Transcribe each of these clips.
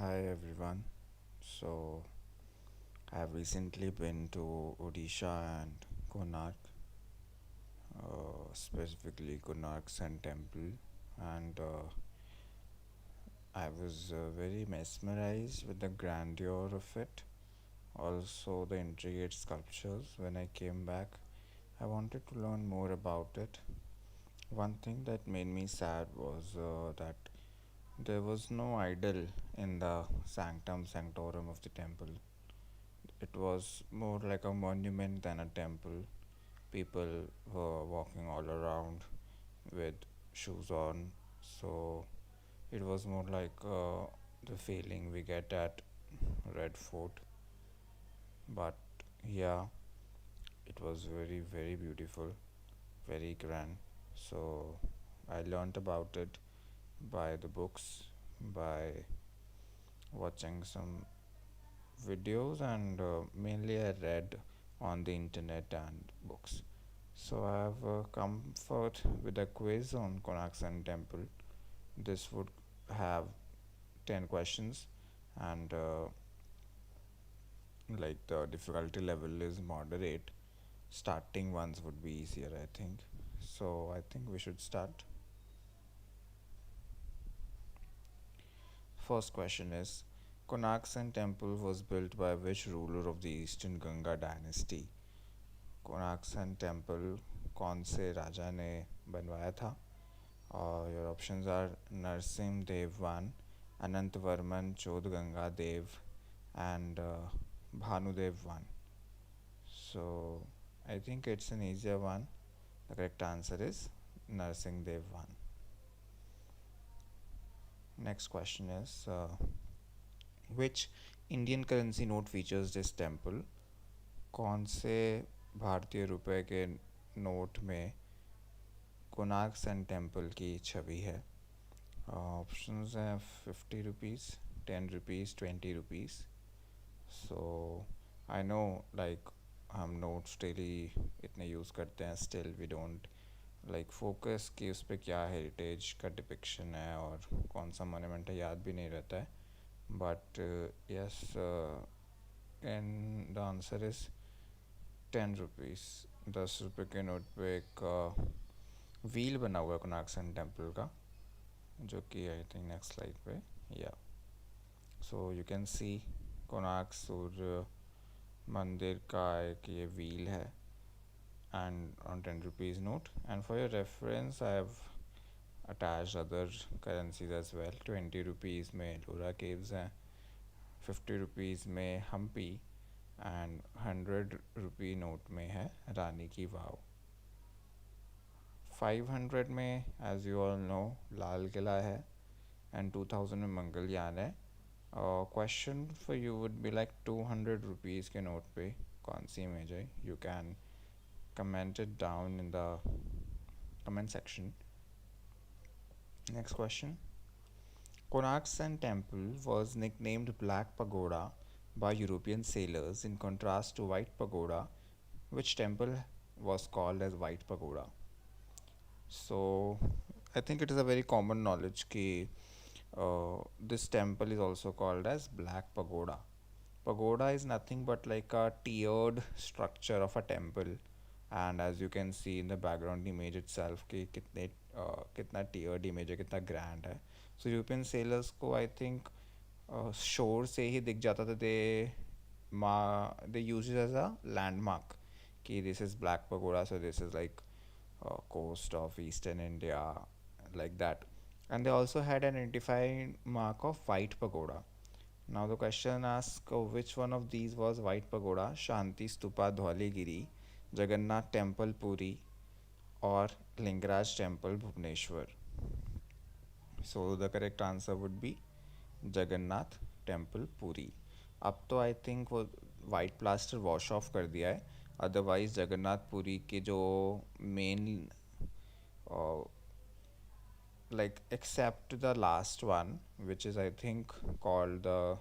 Hi everyone. So, I have recently been to Odisha and Konark, specifically Konark Sun Temple, and I was very mesmerized with the grandeur of it. Also, the intricate sculptures. When I came back, I wanted to learn more about it. One thing that made me sad was that there was no idol in the sanctum sanctorum of the temple. It was more like a monument than a temple. People were walking all around with shoes on, so it was more like the feeling we get at Red Fort. But yeah, it was very, very beautiful, very grand. So I learned about it by the books, by watching some videos, and mainly I read on the internet and books. So I have come forth with a quiz on Konark Sun Temple. This would have 10 questions, and like the difficulty level is moderate. Starting ones would be easier, I think. So I think we should start. First question is, Konark Sun Temple was built by which ruler of the Eastern Ganga dynasty? Konark sun temple कौन से राजा ने बनवाया था? और your options are Narasimha Deva one, Ananta Varman Chodaganga Deva and Bhanudeva one. So I think it's an easier one. The correct answer is Narsingh Dev one. Next question is, which Indian currency note features this temple? कौन से भारतीय रुपए के नोट में Konark sun temple की छवि है? Options हैं 50 rupees, 10 rupees, 20 rupees. So I know like हम नोट्स डेली इतने यूज़ करते हैं, still we don't like focus कि उस पर क्या हेरिटेज का डिपिक्शन है और कौन सा मोन्यूमेंट है, याद भी नहीं रहता है. But yes, and the answer is 10 rupees. 10 रुपये के नोट पे एक व्हील बना हुआ है कोणार्क सन टेम्पल का, जो कि आई थिंक नेक्स्ट स्लाइड पे. Yeah so you can see Konark Surya मंदिर का एक ये व्हील है and on 10 rupees note. And for your reference, I have attached other currencies as well. 20 rupees में लोरा caves हैं, 50 rupees में हम्पी, एंड 100 रुपी नोट में है रानी की वाव. 500 में as you all know Lal Qila है, एंड 2000 में मंगलयान है. Question for you would be like 200 rupees के नोट पे कौन सी इमेज है? You can comment it down in the comment section. Next question. Konark Sun Temple was nicknamed Black Pagoda by European sailors in contrast to White Pagoda. Which temple was called as White Pagoda? So I think it is a very common knowledge that this temple is also called as Black Pagoda. Pagoda is nothing but like a tiered structure of a temple, and as you can see in the background image itself कि कितने कितना tiered image है, कितना grand है. So European sailors को I think shore से ही दिख जाता था. They use it as a landmark कि this is Black Pagoda, so this is like coast of Eastern India, like that. And they also had an identifying mark of White Pagoda. Now the question asks, which one of these was White Pagoda? Shanti Stupa Dhauligiri, Jagannath Temple Puri, or Lingaraj Temple Bhubaneswar? So the correct answer would be Jagannath Temple Puri. अब तो I think वो white plaster wash off कर दिया है, otherwise Jagannathpuri के जो main like except the last one which is I think called the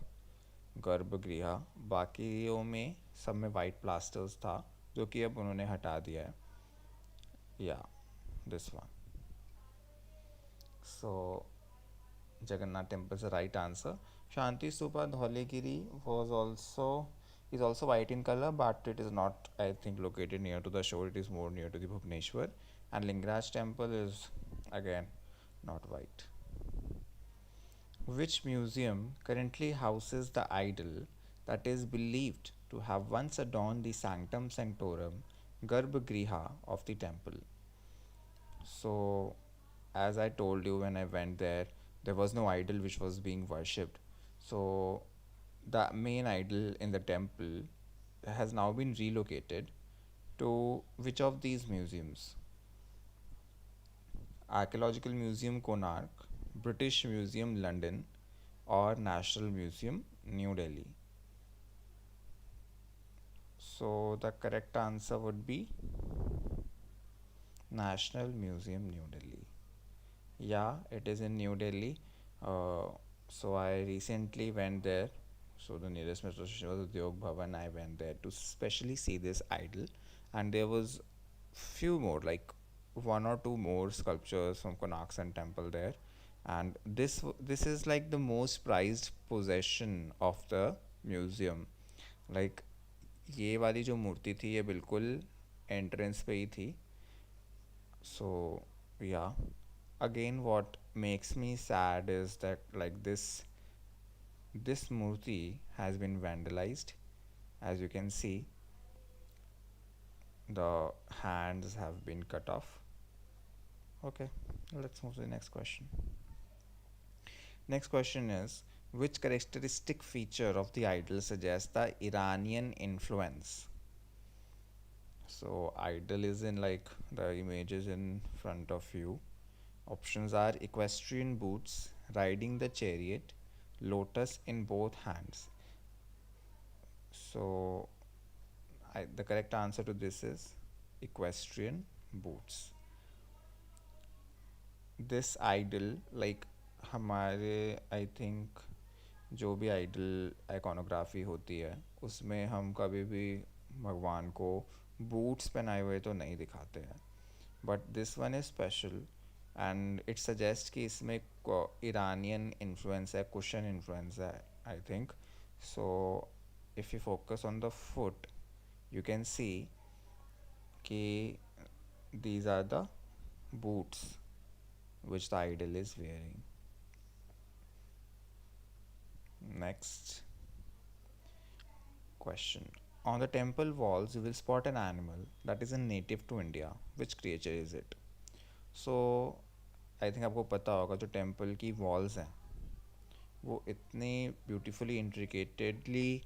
गर्भगृह, बाकियों में सब में वाइट प्लास्टर्स था जो कि अब उन्होंने हटा दिया है. या this one. So Jagannath temple is the right answer. Shanti Stupa Dholegiri was also is also white in color, but it is not, I think, located near to the shore. It is more near to the Bhubaneswar. And Lingaraj temple is again not white. Which museum currently houses the idol that is believed to have once adorned the sanctum sanctorum Garbhagriha of the temple? So, as I told you when I went there, there was no idol which was being worshipped. So, the main idol in the temple has now been relocated to which of these museums? Archaeological Museum Konark, British Museum London, or National Museum New Delhi? So, the correct answer would be National Museum New Delhi. Yeah, it is in New Delhi. Uh, so I recently went there. So the nearest metro station was Udyog Bhavan. I went there to specially see this idol, and there was few more, like one or two more sculptures from Konark temple there, and this is like the most prized possession of the museum. Like ये वाली जो मूर्ति थी ये बिल्कुल entrance पे ही थी. So yeah, again what makes me sad is that like this murti has been vandalized. As you can see, the hands have been cut off. Okay, let's move to the next question. Next question is, which characteristic feature of the idol suggests the Iranian influence? So idol is in like the images in front of you. Options are equestrian boots, riding the chariot, lotus in both hands. So the correct answer to this is equestrian boots. This idol, like हमारे I think जो भी idol iconography होती है उसमें हम कभी भी भगवान को बूट्स पहनाए हुए तो नहीं दिखाते हैं, but this one is special and it suggest कि इसमें ईरानियन इन्फ्लुएंस है, कुशन इन्फ्लुएंस है I think. So if you focus on the foot you can see कि these are the boots which the idol is wearing. Next question. On the temple walls, you will spot an animal that is a native to India. Which creature is it? So, I think आपको पता होगा जो temple की walls हैं वो इतनी beautifully इंट्रिकेटेडली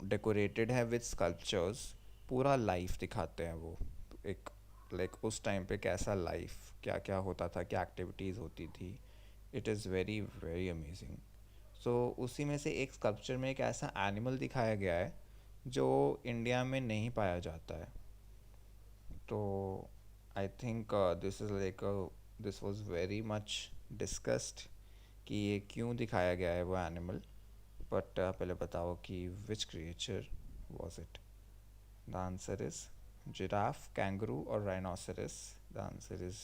decorated है with sculptures. पूरा लाइफ दिखाते हैं वो. एक लाइक उस टाइम पे कैसा लाइफ, क्या क्या होता था, क्या एक्टिविटीज़ होती थी. It is very very amazing. So उसी में से एक स्कल्पचर में एक ऐसा एनिमल दिखाया गया है जो इंडिया में नहीं पाया जाता है. तो I think this is like this was very much discussed कि ये क्यों दिखाया गया है वो एनिमल. बट पहले बताओ कि which creature was it? The answer is giraffe, kangaroo और rhinoceros. The answer is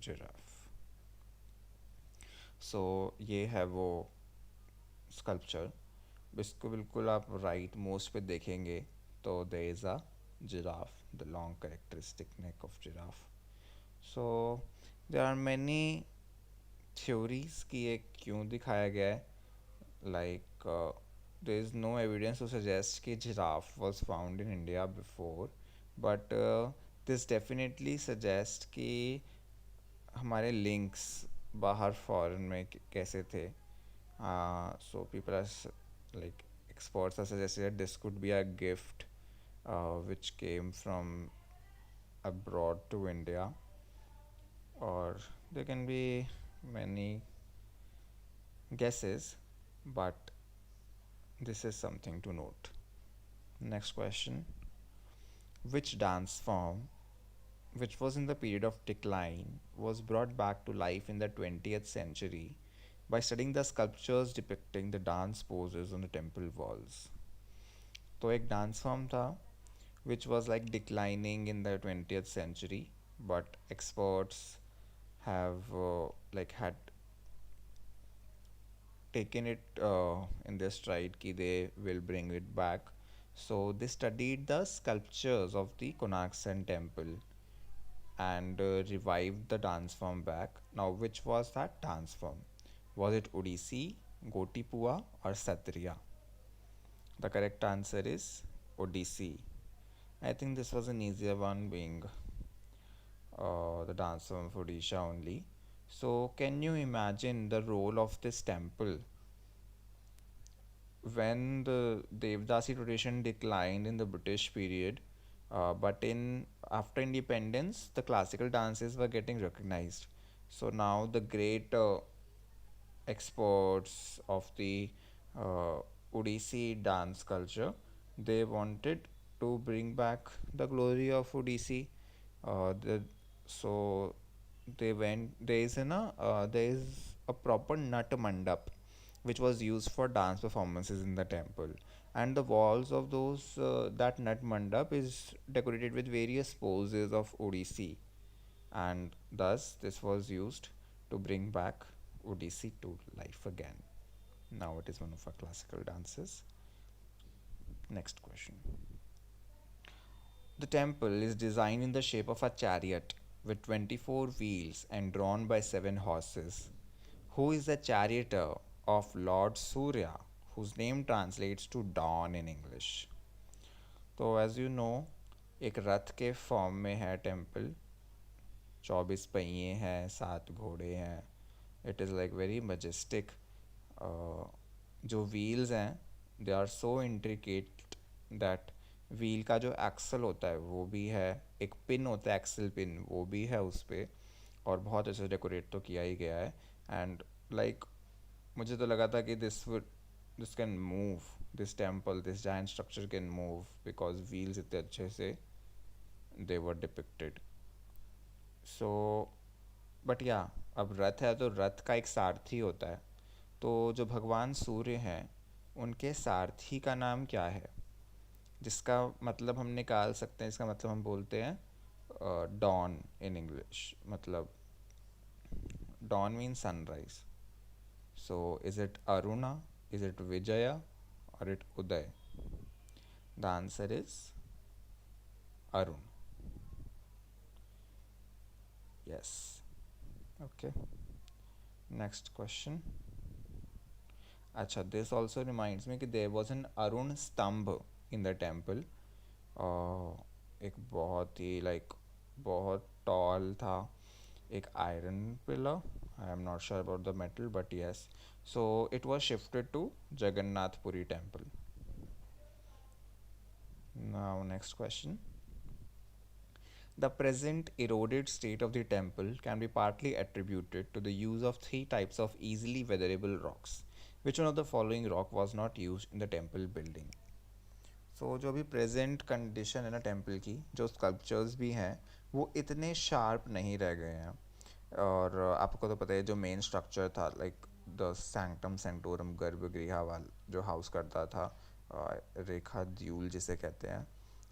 giraffe. So ये है वो स्कल्पचर. इसको बिल्कुल आप राइट मोस्ट पे देखेंगे तो there is a giraffe, the long characteristic neck of giraffe. So there are many theories कि ये क्यों दिखाया गया है. Like there is no evidence to suggest कि giraffe was found in India before, but this definitely suggests कि हमारे links बाहर foreign में कैसे थे. So people are like experts are suggesting that this could be a gift which came from abroad to India, or there can be many guesses, but this is something to note. Next question. Which dance form, which was in the period of decline, was brought back to life in the 20th century by studying the sculptures depicting the dance poses on the temple walls? तो एक dance form था which was like declining in the 20th century, but experts have like had taken it in their stride कि they will bring it back. So they studied the sculptures of the Konark Sun temple and revived the dance form back. Now, which was that dance form? Was it Odissi, Gotipua, or Satriya? The correct answer is Odissi. I think this was an easier one, being the dance form of Odisha only. So, can you imagine the role of this temple when the Devdasi tradition declined in the British period? But in after independence, the classical dances were getting recognized. So now the great exports of the uh, Odissi dance culture, they wanted to bring back the glory of Odissi. So they went. There is a proper nut mandap, which was used for dance performances in the temple, and the walls of those that nut mandap is decorated with various poses of Odissi, and thus this was used to bring back Odissi to life again. Now it is one of our classical dances. Next question. The temple is designed in the shape of a chariot with 24 wheels and drawn by 7 horses. Who is the charioteer of Lord Surya, whose name translates to dawn in English? तो as you know एक रथ के form में है temple, 24 पहिए हैं, 7 घोड़े हैं. It is like very majestic. जो व्हील्स हैं they are so intricate that wheel का जो एक्सल होता है वो भी है, एक पिन होता है एक्सल पिन वो भी है उस पर, और बहुत अच्छे से डेकोरेट तो किया ही गया है. एंड लाइक मुझे तो लगा था कि this can move, this temple, this giant structure can move because wheels इतने अच्छे से दे वर डिपिक्टेड. सो बट या अब रथ है तो रथ का एक सारथी होता है. तो जो भगवान सूर्य हैं उनके सारथी का नाम क्या है, जिसका मतलब हम निकाल सकते हैं, इसका मतलब हम बोलते हैं डॉन इन इंग्लिश. मतलब dawn means sunrise. So is it Aruna, is it Vijaya, और it Uday? The answer is Arun. Yes. Okay. Next question. अच्छा, दिस ऑल्सो रिमाइंड्स मी कि देयर वॉज एन अरुण स्तंभ इन द टेम्पल. एक बहुत ही बहुत टॉल था, एक iron pillar. I am not sure about the metal but yes. So it was shifted to Jagannath Puri temple. Now next question. The present eroded state of the temple can be partly attributed to the use of 3 types of easily weatherable rocks. Which one of the following rock was not used in the temple building? So जो भी present condition है ना temple की, जो sculptures भी हैं वो इतने शार्प नहीं रह गए हैं. और आपको तो पता है जो मेन स्ट्रक्चर था, लाइक द सैंक्टम सेंटोरम गर्भगृह वाल जो हाउस करता था, रेखा द्यूल जिसे कहते हैं,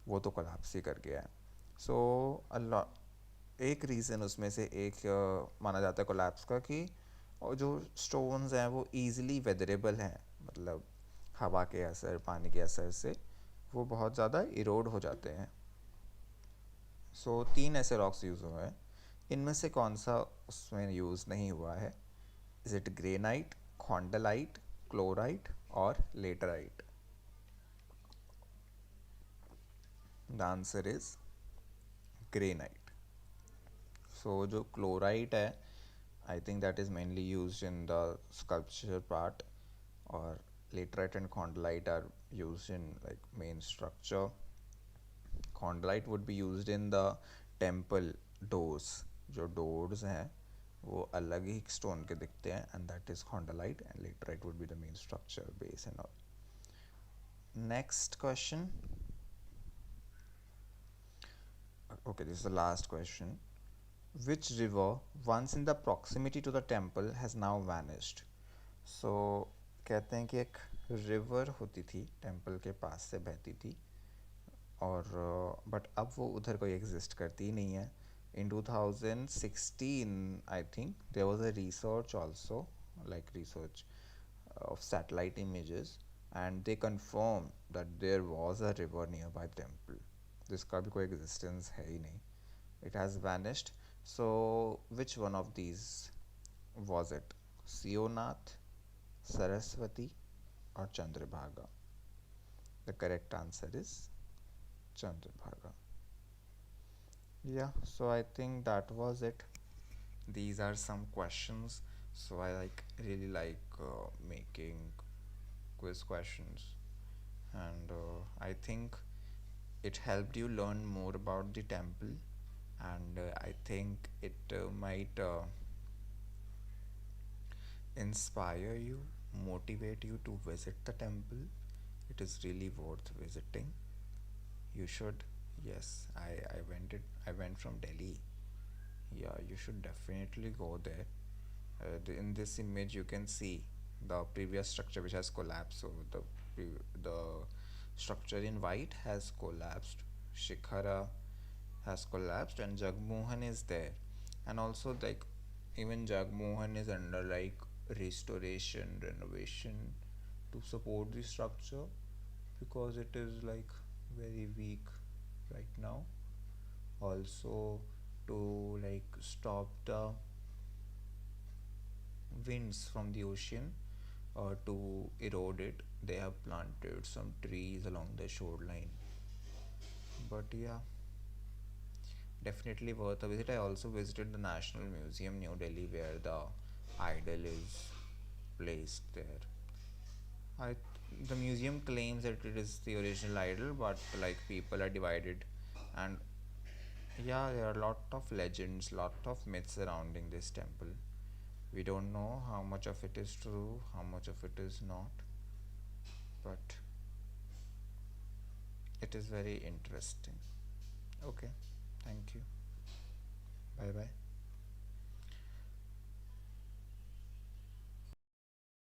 वो तो कोलैप्स ही कर गया है. सो एक रीज़न उसमें से एक माना जाता है कोलैप्स का कि और जो स्टोन्स हैं वो ईज़िली वेदरेबल हैं, मतलब हवा के असर, पानी के असर से वो बहुत ज़्यादा इरोड हो जाते हैं. सो 3 ऐसे रॉक्स यूज़ हुए हैं. इनमें से कौन सा उसमें यूज़ नहीं हुआ है? Is it granite, khondalite, chlorite और laterite? The answer is granite. So जो क्लोराइट है, I think that is mainly use in the sculpture part, और laterite and chondrite are used in like main structure. Chondrite would be used in the temple doors. जो doors हैं वो अलग ही stone के दिखते हैं, and that is chondrite, and laterite would be the main structure, base and all. Next question. Okay, this is the last question. Which river once in the proximity to the temple has now vanished? So कहते हैं कि एक river होती थी temple के पास से बहती थी, और बट अब वो उधर कोई एग्जिस्ट करती ही नहीं है. In 2016 I think there was a research also, like research of satellite images, and they confirm that there was a river nearby temple. जिसका भी कोई existence है ही नहीं. It has vanished. So which one of these was it? Sionath, Saraswati, or Chandrabhaga? The correct answer is Chandrabhaga. Yeah, so I think that was it. These are some questions. So I really like making quiz questions, and I think it helped you learn more about the temple, and I think it might inspire you, motivate you to visit the temple. It is really worth visiting. You should. Yes, I went from Delhi. Yeah, you should definitely go there. In this image, you can see the previous structure which has collapsed. So the structure in white has collapsed. Shikhara has collapsed, and Jagmohan is there. And also, even Jagmohan is under restoration, renovation to support the structure, because it is very weak right now. Also, to stop the winds from the ocean to erode it, they have planted some trees along the shoreline. But yeah, definitely worth a visit. I also visited the National Museum, New Delhi, where the idol is placed there. I The museum claims that it is the original idol, but people are divided, and yeah, there are a lot of legends, lot of myths surrounding this temple. We don't know how much of it is true, how much of it is not, but it is very interesting. Okay, thank you. Bye bye.